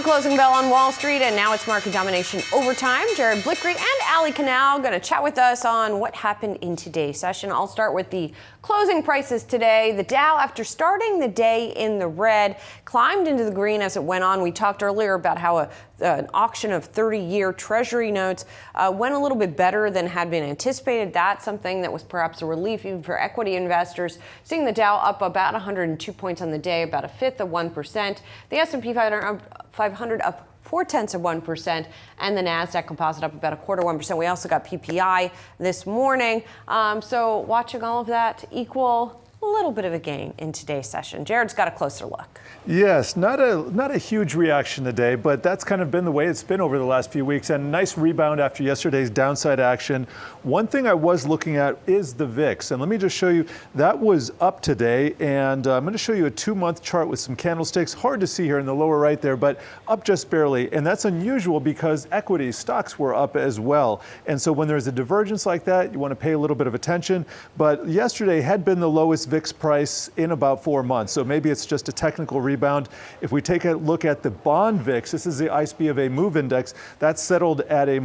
the closing bell on Wall Street, and now it's market domination overtime. Jared Blikre and Allie Canal going to chat with us on what happened in today's session. I'll start with the closing prices today. The Dow, after starting the day in the red, climbed into the green as it went on. We talked earlier about how an auction of 30-year Treasury notes went a little bit better than had been anticipated. That's something that was perhaps a relief even for equity investors. Seeing the Dow up about 102 points on the day, about a fifth of 1%. The S&P 500 up 0.4%, and the Nasdaq Composite up about 0.25%. We also got PPI this morning. So watching all of that equal a little bit of a gain in today's session. Jared's got a closer look. Yes, not a huge reaction today, but that's kind of been the way it's been over the last few weeks, and a nice rebound after yesterday's downside action. One thing I was looking at is the VIX, and let me just show you, that was up today, and I'm going to show you a 2-month chart with some candlesticks. Hard to see here in the lower right there, but up just barely, and that's unusual because equities, stocks were up as well. And so when there's a divergence like that, you want to pay a little bit of attention, but yesterday had been the lowest VIX price in about 4 months, so maybe it's just a technical rebound. If we take a look at the bond VIX, this is the ICE-BofA Move Index, that's settled at a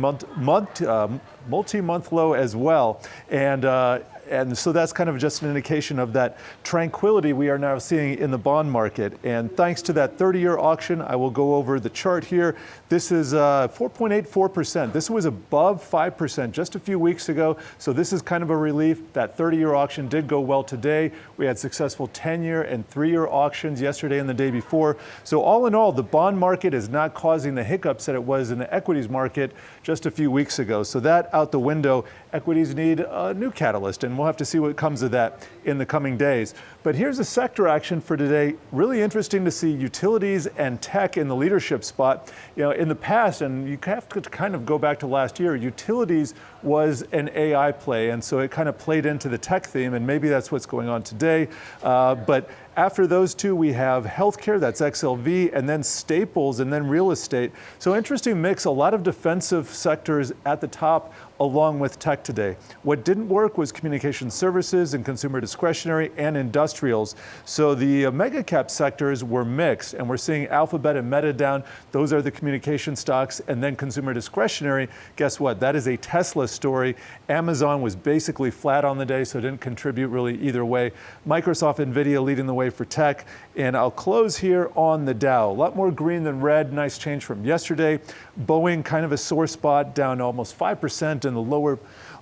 multi-month low as well, and so that's kind of just an indication of that tranquility we are now seeing in the bond market. And thanks to that 30-year auction, I will go over the chart here. This is 4.84%. This was above 5% just a few weeks ago, so this is kind of a relief. That 30-year auction did go well today. We had successful 10-year and 3-year auctions yesterday and the day before. So all in all, the bond market is not causing the hiccups that it was in the equities market just a few weeks ago. So that out the window. Equities need a new catalyst, and we'll have to see what comes of that in the coming days. But here's a sector action for today. Really interesting to see utilities and tech in the leadership spot. You know, in the past, and you have to kind of go back to last year, utilities was an AI play, and so it kind of played into the tech theme, and maybe that's what's going on today. But after those two, we have healthcare, that's XLV, and then staples, and then real estate. So interesting mix, a lot of defensive sectors at the top, along with tech today. What didn't work was communication services and consumer discretionary and industrials. So the mega cap sectors were mixed, and we're seeing Alphabet and Meta down. Those are the communication stocks, and then consumer discretionary. Guess what? That is a Tesla story. Amazon was basically flat on the day, so it didn't contribute really either way. Microsoft, Nvidia leading the way for tech. And I'll close here on the Dow. A lot more green than red. Nice change from yesterday. Boeing kind of a sore spot, down almost 5% in the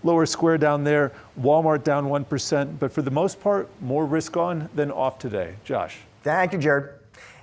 lower square down there. Walmart down 1%. But for the most part, more risk on than off today. Josh. Thank you, Jared.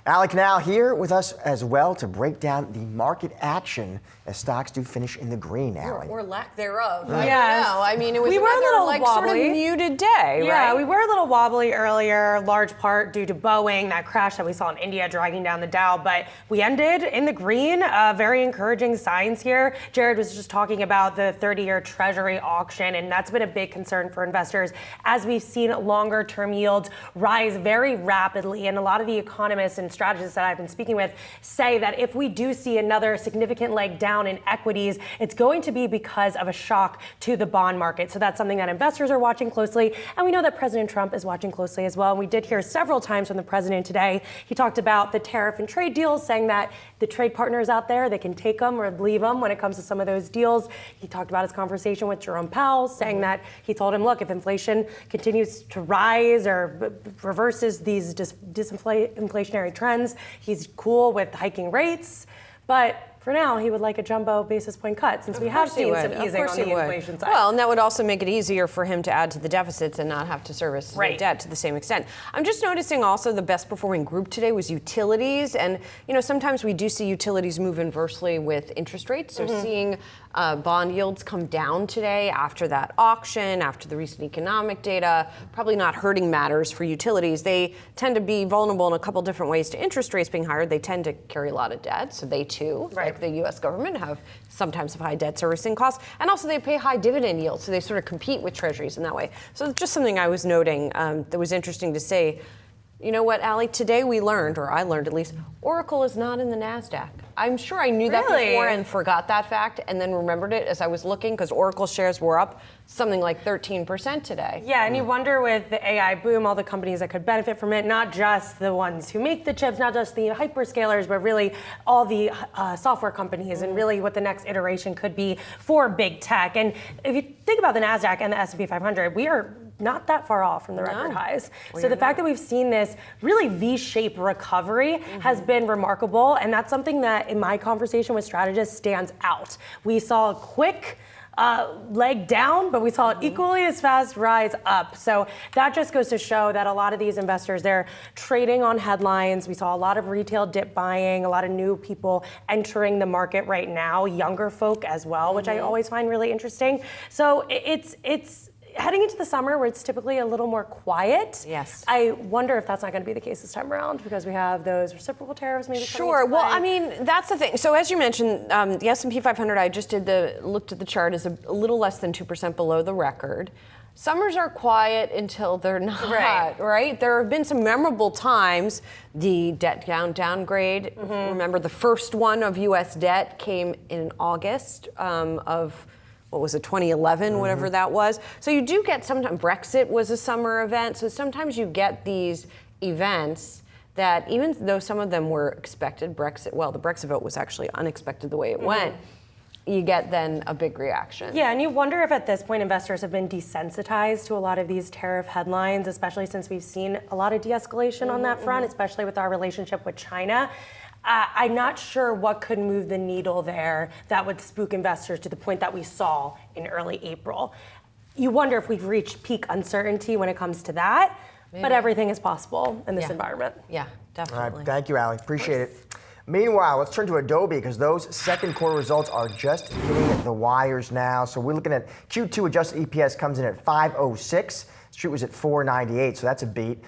Allie Canal here with us as well to break down the market action as stocks do finish in the green, Allie. Or lack thereof. Yes. I mean, it was We were a little like wobbly. sort of muted day, Yeah, right? we were a little wobbly earlier, large part due to Boeing, that crash that we saw in India dragging down the Dow, but we ended in the green. Very encouraging signs here. Jared was just talking about the 30-year Treasury auction, and that's been a big concern for investors as we've seen longer-term yields rise very rapidly, and a lot of the economists and strategists that I've been speaking with say that if we do see another significant leg down in equities, it's going to be because of a shock to the bond market. So that's something that investors are watching closely. And we know that President Trump is watching closely as well. And we did hear several times from the president today. He talked about the tariff and trade deals, saying that the trade partners out there, they can take them or leave them when it comes to some of those deals. He talked about his conversation with Jerome Powell, saying that he told him, look, if inflation continues to rise or reverses these disinflationary trends, he's cool with hiking rates. But for now, he would like a jumbo basis point cut, since we have seen some easing on the inflation side. Well, and that would also make it easier for him to add to the deficits and not have to service the debt to the same extent. I'm just noticing also the best performing group today was utilities. And, you know, sometimes we do see utilities move inversely with interest rates. So seeing bond yields come down today after that auction, after the recent economic data, probably not hurting matters for utilities. They tend to be vulnerable in a couple different ways to interest rates being higher. They tend to carry a lot of debt, so they too, like the U.S. government, sometimes have high debt servicing costs, and also they pay high dividend yields, so they sort of compete with treasuries in that way. So it's just something I was noting that was interesting to say. You know what, Allie? Today we learned, or I learned at least, Oracle is not in the Nasdaq. I'm sure I knew that before and forgot that fact, and then remembered it as I was looking, because Oracle shares were up something like 13% today. Yeah, and you wonder with the AI boom, all the companies that could benefit from it, not just the ones who make the chips, not just the hyperscalers, but really all the software companies, and really what the next iteration could be for big tech. And if you think about the Nasdaq and the S&P 500, we are not that far off from the record highs. So the fact that we've seen this really V-shaped recovery has been remarkable, and that's something that in my conversation with strategists stands out. We saw a quick leg down, but we saw it equally as fast rise up. So that just goes to show that a lot of these investors, they're trading on headlines. We saw a lot of retail dip buying, a lot of new people entering the market right now, younger folk as well, which I always find really interesting. So it's heading into the summer where it's typically a little more quiet. Yes. I wonder if that's not going to be the case this time around, because we have those reciprocal tariffs maybe. Sure. Well, I mean, that's the thing. So as you mentioned, the S&P 500, I just looked at the chart, is a little less than 2% below the record. Summers are quiet until they're not, right? There have been some memorable times. The debt downgrade, remember the first one of U.S. debt came in August of, what was it, 2011, whatever that was. So you do get sometimes, Brexit was a summer event, so sometimes you get these events that even though some of them were expected, the Brexit vote was actually unexpected the way it went, you get then a big reaction. Yeah, and you wonder if at this point investors have been desensitized to a lot of these tariff headlines, especially since we've seen a lot of de-escalation on that front, especially with our relationship with China. I'm not sure what could move the needle there that would spook investors to the point that we saw in early April. You wonder if we've reached peak uncertainty when it comes to that, but everything is possible in this environment. Yeah, definitely. All right, thank you, Allie. Appreciate it. Meanwhile, let's turn to Adobe, because those second quarter results are just hitting the wires now. So we're looking at Q2 adjusted EPS comes in at 506. Street was at 498, so that's a beat.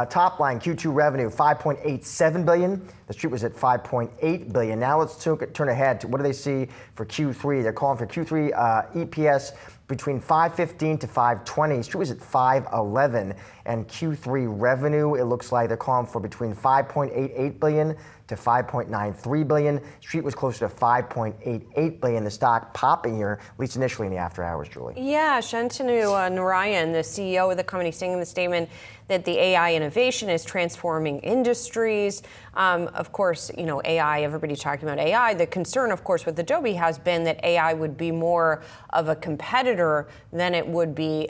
Top line Q2 revenue 5.87 billion. The Street was at 5.8 billion. Now let's turn ahead to what do they see for Q3? They're calling for Q3 EPS between 515 to 520. Street was at 511, and Q3 revenue, it looks like they're calling for between 5.88 billion to 5.93 billion. Street was closer to 5.88 billion. The stock popping here, at least initially in the after hours, Julie. Yeah, Shantanu Narayan, the CEO of the company, saying in the statement that the AI innovation is transforming industries. Of course, you know, AI, everybody's talking about AI. The concern, of course, with Adobe has been that AI would be more of a competitor than it would be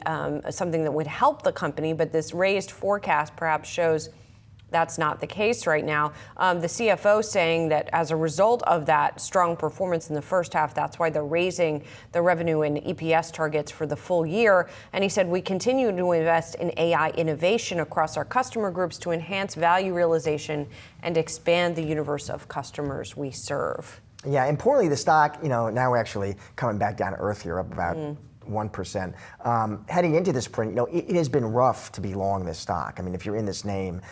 something that would help the company. But this raised forecast perhaps shows that's not the case right now. The CFO saying that as a result of that strong performance in the first half, that's why they're raising the revenue and EPS targets for the full year. And he said, we continue to invest in AI innovation across our customer groups to enhance value realization and expand the universe of customers we serve. Yeah, importantly, the stock, you know, now we're actually coming back down to earth here, up about 1%. Heading into this print, you know, it has been rough to be long this stock. I mean, if you're in this name,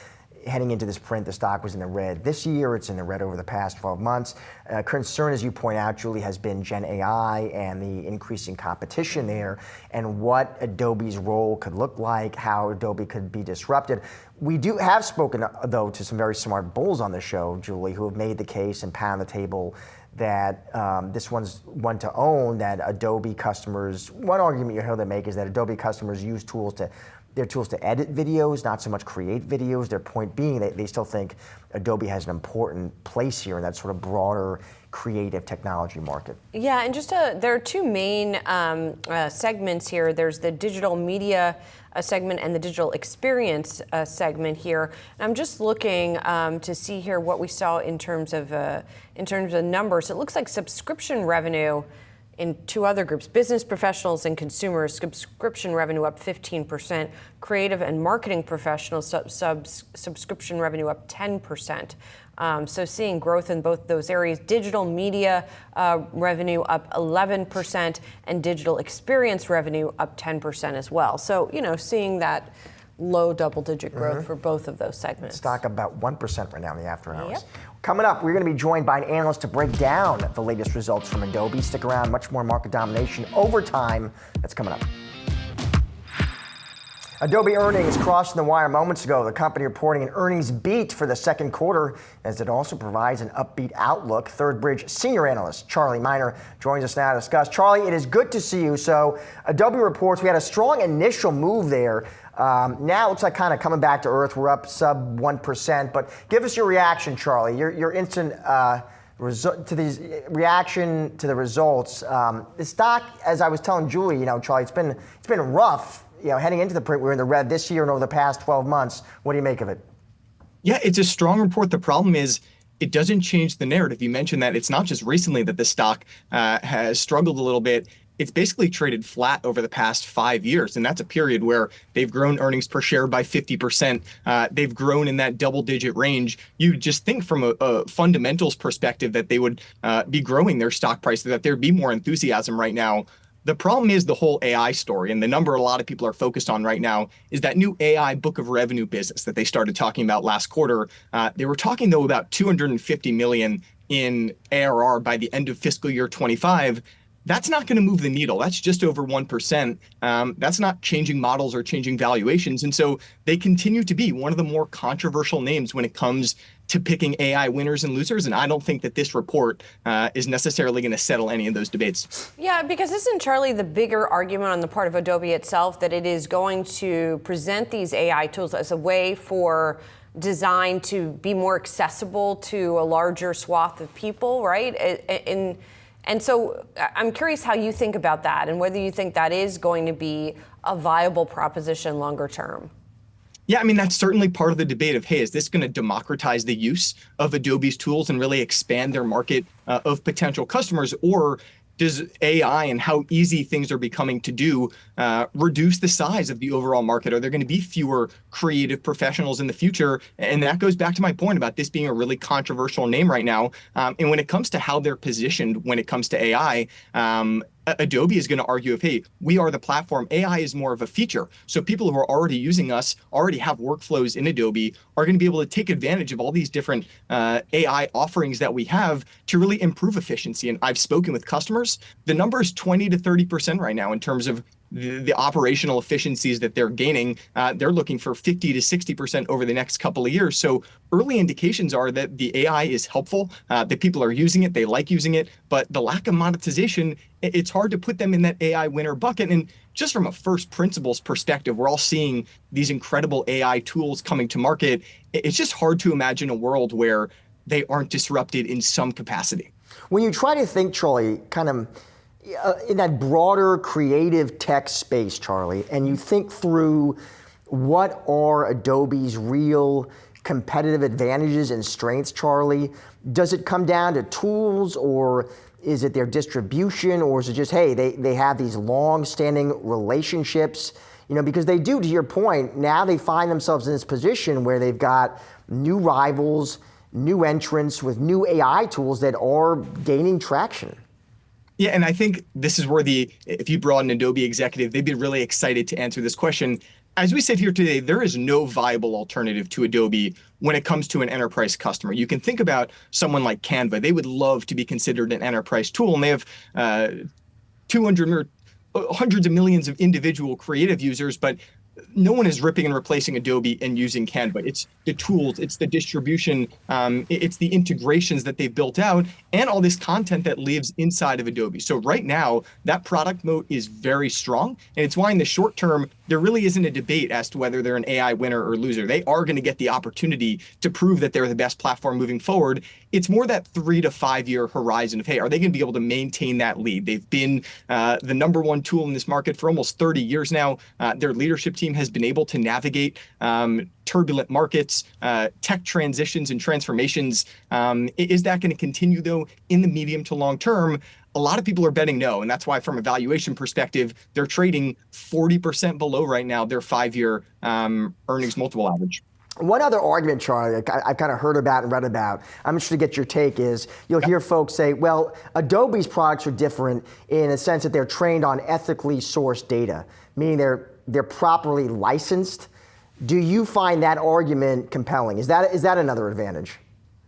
heading into this print, the stock was in the red. This year, it's in the red over the past 12 months. Concern, as you point out, Julie, has been Gen AI and the increasing competition there, and what Adobe's role could look like, how Adobe could be disrupted. We do have spoken, though, to some very smart bulls on the show, Julie, who have made the case and pound the table that this one's one to own, that Adobe customers, one argument you hear them make is that Adobe customers use their tools to edit videos, not so much create videos. Their point being that they still think Adobe has an important place here in that sort of broader creative technology market. Yeah, and there are two main segments here. There's the digital media segment and the digital experience segment here. And I'm just looking to see here what we saw in terms of numbers. It looks like subscription revenue in two other groups, business professionals and consumers, subscription revenue up 15%, creative and marketing professionals subscription revenue up 10%. So seeing growth in both those areas. Digital media revenue up 11% and digital experience revenue up 10% as well. So, you know, seeing that low double-digit growth for both of those segments. Stock about 1% right now in the after hours. Yep. Coming up, we're going to be joined by an analyst to break down the latest results from Adobe. Stick around, much more market domination overtime. That's coming up. Adobe earnings crossing the wire moments ago. The company reporting an earnings beat for the second quarter, as it also provides an upbeat outlook. Third Bridge senior analyst Charlie Miner joins us now to discuss. Charlie, it is good to see you. So Adobe reports we had a strong initial move there. Now it looks like kind of coming back to earth. We're up sub 1%. But give us your reaction, Charlie. Your instant reaction to the results. The stock, as I was telling Julie, Charlie, it's been rough. Heading into the print, we were in the red this year and over the past 12 months. What do you make of it? Yeah, it's a strong report. The problem is it doesn't change the narrative. You mentioned that it's not just recently that the stock has struggled a little bit. It's basically traded flat over the past 5 years. And that's a period where they've grown earnings per share by 50%. They've grown in that double-digit range. You just think from a fundamentals perspective that they would be growing their stock price, that there'd be more enthusiasm right now. The problem is the whole AI story, and the number a lot of people are focused on right now is that new AI book of revenue business that they started talking about last quarter. They were talking, though, about $250 million in ARR by the end of fiscal year 25. That's not going to move the needle. That's just over 1%. That's not changing models or changing valuations. And so they continue to be one of the more controversial names when it comes to picking AI winners and losers. And I don't think that this report is necessarily going to settle any of those debates. Yeah, because isn't, Charlie, the bigger argument on the part of Adobe itself that it is going to present these AI tools as a way for design to be more accessible to a larger swath of people, right? And so I'm curious how you think about that and whether you think that is going to be a viable proposition longer term. Yeah, I mean, that's certainly part of the debate of, hey, is this going to democratize the use of Adobe's tools and really expand their market of potential customers? Or does AI and how easy things are becoming to do reduce the size of the overall market? Are there going to be fewer creative professionals in the future? And that goes back to my point about this being a really controversial name right now. And when it comes to how they're positioned when it comes to AI, Adobe is going to argue if, hey, we are the platform. AI is more of a feature. So people who are already using us, already have workflows in Adobe, are going to be able to take advantage of all these different AI offerings that we have to really improve efficiency. And I've spoken with customers. The number is 20 to 30% right now in terms of the operational efficiencies that they're gaining. They're looking for 50 to 60% over the next couple of years. So early indications are that the AI is helpful, that people are using it, they like using it, but the lack of monetization, it's hard to put them in that AI winner bucket. And just from a first principles perspective, we're all seeing these incredible AI tools coming to market. It's just hard to imagine a world where they aren't disrupted in some capacity. When you try to think, Charlie, kind of in that broader creative tech space, Charlie, and you think through what are Adobe's real competitive advantages and strengths, Charlie, does it come down to tools, or is it their distribution, or is it just, hey, they have these long-standing relationships? Because they do, to your point, now they find themselves in this position where they've got new rivals, new entrants with new AI tools that are gaining traction. Yeah, and I think this is where if you brought an Adobe executive, they'd be really excited to answer this question. As we sit here today, there is no viable alternative to Adobe when it comes to an enterprise customer. You can think about someone like Canva. They would love to be considered an enterprise tool, and they have 200 or hundreds of millions of individual creative users, but no one is ripping and replacing Adobe and using Canva. It's the tools, it's the distribution, it's the integrations that they've built out, and all this content that lives inside of Adobe. So right now, that product moat is very strong, and it's why in the short term, there really isn't a debate as to whether they're an AI winner or loser. They are going to get the opportunity to prove that they're the best platform moving forward. It's more that 3 to 5 year horizon of, hey, are they going to be able to maintain that lead? They've been the number one tool in this market for almost 30 years now. Their leadership team has been able to navigate turbulent markets, tech transitions and transformations. Is that going to continue, though, in the medium to long term? A lot of people are betting no, and that's why from a valuation perspective, they're trading 40% below right now their 5-year earnings multiple average. One other argument, Charlie, I've kind of heard about and read about, I'm interested to get your take, is you'll hear folks say, well, Adobe's products are different in a sense that they're trained on ethically sourced data, meaning they're properly licensed. Do you find that argument compelling? Is that another advantage?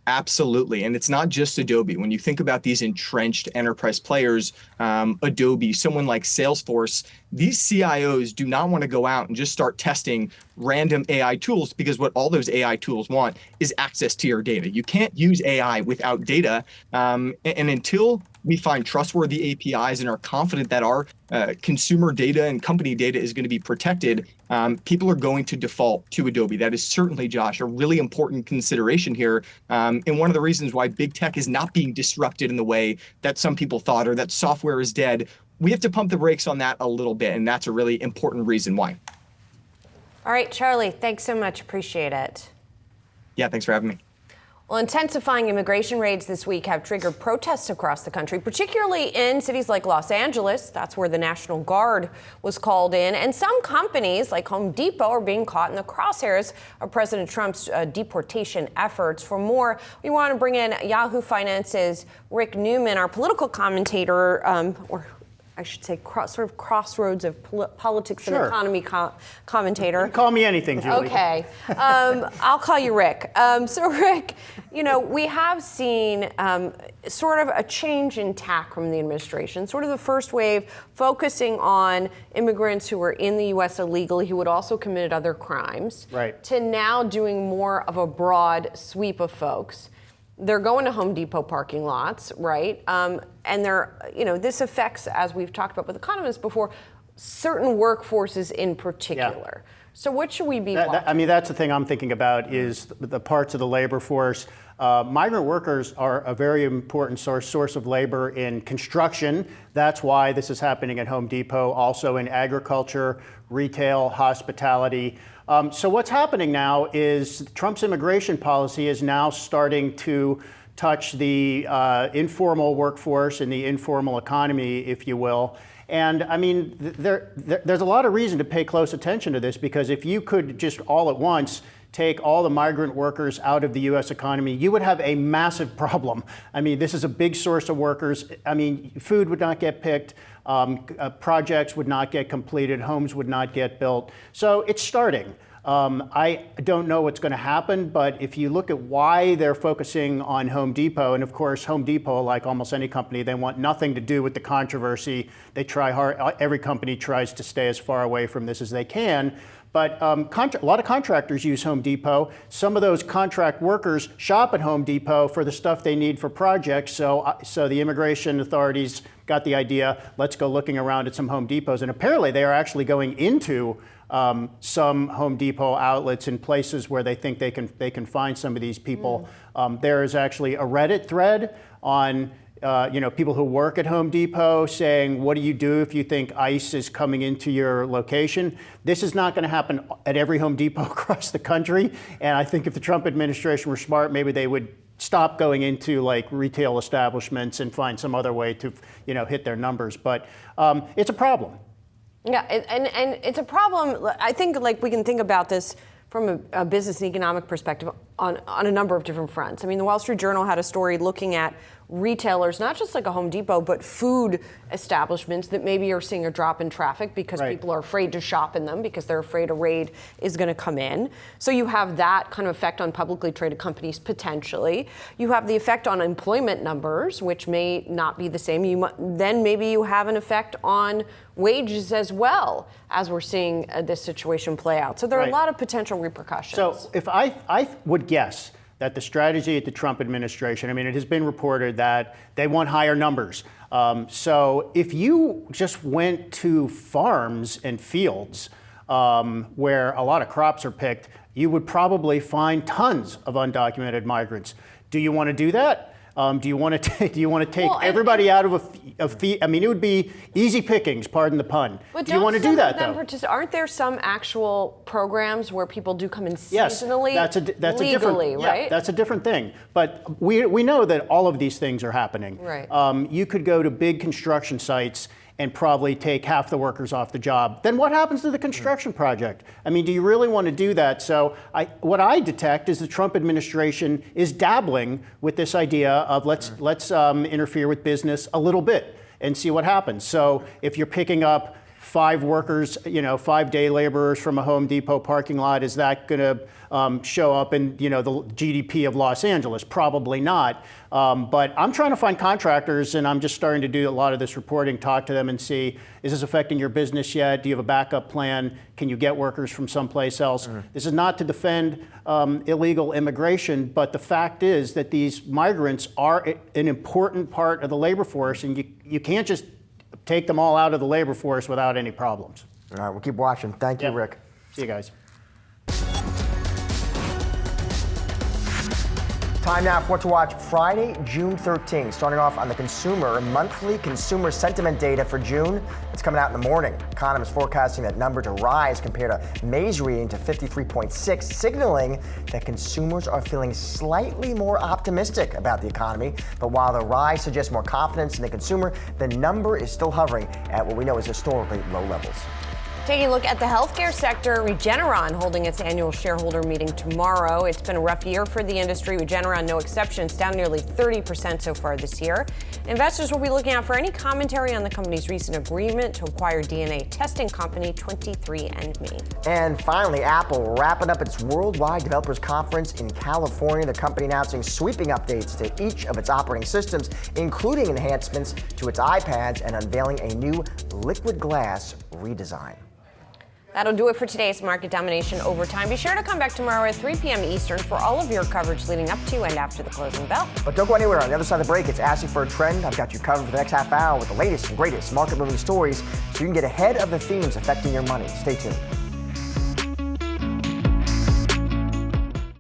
Absolutely. And it's not just Adobe. When you think about these entrenched enterprise players, Adobe, someone like Salesforce, these CIOs do not want to go out and just start testing random AI tools, because what all those AI tools want is access to your data. You can't use AI without data. And until we find trustworthy APIs and are confident that our consumer data and company data is going to be protected, people are going to default to Adobe. That is certainly, Josh, a really important consideration here. And one of the reasons why big tech is not being disrupted in the way that some people thought, or that software is dead. We have to pump the brakes on that a little bit, and that's a really important reason why. All right, Charlie, thanks so much. Appreciate it. Yeah, thanks for having me. Well, intensifying immigration raids this week have triggered protests across the country, particularly in cities like Los Angeles. That's where the National Guard was called in. And some companies, like Home Depot, are being caught in the crosshairs of President Trump's deportation efforts. For more, we want to bring in Yahoo Finance's Rick Newman, our political commentator, or I should say sort of crossroads of politics and economy commentator. Call me anything, Julie. Okay. I'll call you Rick. So Rick, we have seen sort of a change in tack from the administration, sort of the first wave focusing on immigrants who were in the U.S. illegally, who had also committed other crimes, right, to now doing more of a broad sweep of folks. They're going to Home Depot parking lots, right? And they're, this affects, as we've talked about with economists before, certain workforces in particular. Yeah. So what should we be watching? That's the thing I'm thinking about is the parts of the labor force. Migrant workers are a very important source of labor in construction. That's why this is happening at Home Depot, also in agriculture, retail, hospitality. So what's happening now is Trump's immigration policy is now starting to touch the informal workforce and the informal economy, if you will. And there's a lot of reason to pay close attention to this, because if you could just all at once take all the migrant workers out of the U.S. economy, you would have a massive problem. This is a big source of workers. Food would not get picked. Projects would not get completed, homes would not get built. So it's starting. I don't know what's going to happen, but if you look at why they're focusing on Home Depot, and of course Home Depot, like almost any company, they want nothing to do with the controversy. They try hard. Every company tries to stay as far away from this as they can. But a lot of contractors use Home Depot. Some of those contract workers shop at Home Depot for the stuff they need for projects. So the immigration authorities got the idea, let's go looking around at some Home Depots. And apparently they are actually going into some Home Depot outlets in places where they think they can find some of these people. There is actually a Reddit thread on people who work at Home Depot saying, what do you do if you think ICE is coming into your location? This is not going to happen at every Home Depot across the country. And I think if the Trump administration were smart, maybe they would stop going into like retail establishments and find some other way to hit their numbers. But it's a problem. Yeah, and it's a problem. I think we can think about this from a business and economic perspective on a number of different fronts. The Wall Street Journal had a story looking at retailers, not just like a Home Depot, but food establishments that maybe are seeing a drop in traffic because people are afraid to shop in them because they're afraid a raid is going to come in. So you have that kind of effect on publicly traded companies potentially. You have the effect on employment numbers, which may not be the same. Then maybe you have an effect on wages as well, as we're seeing this situation play out. So there are a lot of potential repercussions. So if I would guess that the strategy at the Trump administration, it has been reported that they want higher numbers. So if you just went to farms and fields where a lot of crops are picked, you would probably find tons of undocumented migrants. Do you want to do that? Do you want to take everybody out of a field? It would be easy pickings, pardon the pun. But do you want to do that, though? Aren't there some actual programs where people do come in seasonally, yes, that's legally, a different, right? Yeah, that's a different thing. But we know that all of these things are happening. Right. You could go to big construction sites and probably take half the workers off the job. Then what happens to the construction project? Do you really want to do that? So what I detect is the Trump administration is dabbling with this idea of let's interfere with business a little bit and see what happens. So if you're picking up 5 workers, 5 day laborers from a Home Depot parking lot, is that going to show up in, the GDP of Los Angeles? Probably not. But I'm trying to find contractors, and I'm just starting to do a lot of this reporting, talk to them and see, is this affecting your business yet? Do you have a backup plan? Can you get workers from someplace else? This is not to defend illegal immigration, but the fact is that these migrants are an important part of the labor force, and you can't just take them all out of the labor force without any problems. All right, we'll keep watching. Thank you, Rick. See you guys. Time now for what to watch Friday, June 13th. Starting off on the consumer, monthly consumer sentiment data for June. It's coming out in the morning. Economists forecasting that number to rise compared to May's reading to 53.6, signaling that consumers are feeling slightly more optimistic about the economy. But while the rise suggests more confidence in the consumer, the number is still hovering at what we know is historically low levels. Taking a look at the healthcare sector, Regeneron holding its annual shareholder meeting tomorrow. It's been a rough year for the industry. Regeneron, no exception, it's down nearly 30% so far this year. Investors will be looking out for any commentary on the company's recent agreement to acquire DNA testing company 23andMe. And finally, Apple wrapping up its Worldwide Developers Conference in California. The company announcing sweeping updates to each of its operating systems, including enhancements to its iPads and unveiling a new liquid glass redesign. That'll do it for today's Market Domination Overtime. Be sure to come back tomorrow at 3 p.m. Eastern for all of your coverage leading up to and after the closing bell. But don't go anywhere. On the other side of the break, it's asking for a trend. I've got you covered for the next half hour with the latest and greatest market-moving stories so you can get ahead of the themes affecting your money. Stay tuned.